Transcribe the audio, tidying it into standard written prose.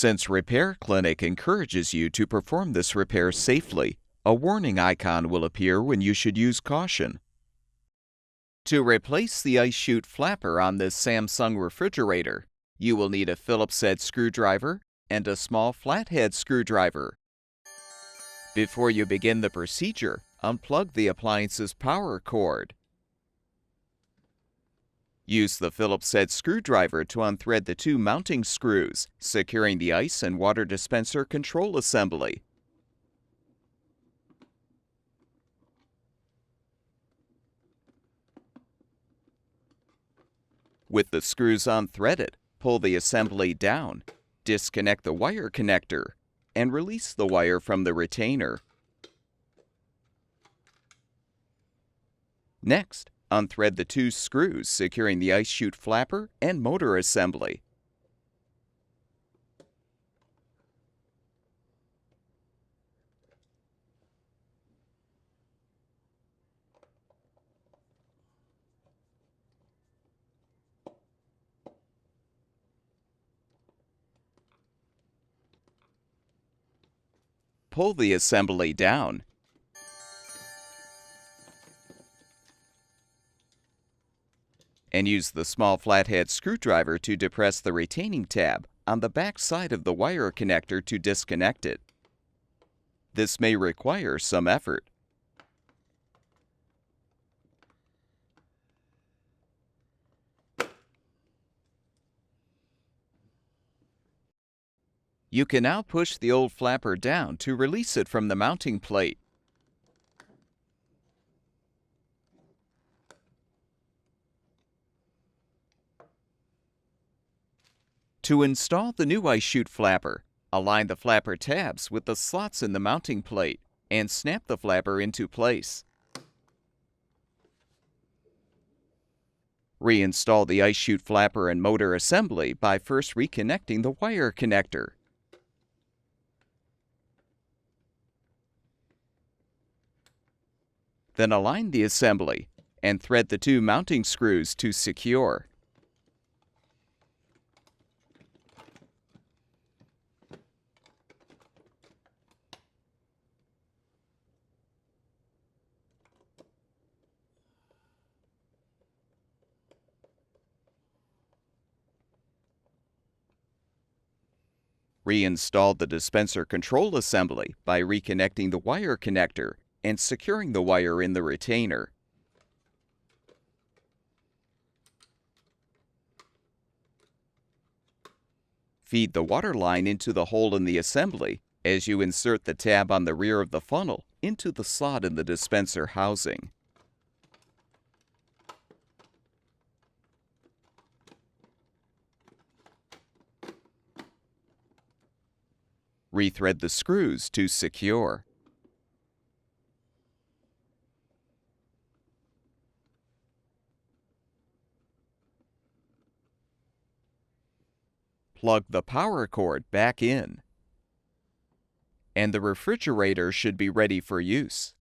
Since Repair Clinic encourages you to perform this repair safely, a warning icon will appear when you should use caution. To replace the ice chute flapper on this Samsung refrigerator, you will need a Phillips head screwdriver and a small flathead screwdriver. Before you begin the procedure, unplug the appliance's power cord. Use the Phillips head screwdriver to unthread the two mounting screws, securing the ice and water dispenser control assembly. With the screws unthreaded, pull the assembly down, disconnect the wire connector, and release the wire from the retainer. Next, unthread the two screws securing the ice chute flapper and motor assembly. Pull the assembly down. And use the small flathead screwdriver to depress the retaining tab on the back side of the wire connector to disconnect it. This may require some effort. You can now push the old flapper down to release it from the mounting plate. To install the new ice chute flapper, align the flapper tabs with the slots in the mounting plate and snap the flapper into place. Reinstall the ice chute flapper and motor assembly by first reconnecting the wire connector. Then align the assembly and thread the two mounting screws to secure. Reinstall the dispenser control assembly by reconnecting the wire connector and securing the wire in the retainer. Feed the water line into the hole in the assembly as you insert the tab on the rear of the funnel into the slot in the dispenser housing. Rethread the screws to secure. Plug the power cord back in, and the refrigerator should be ready for use.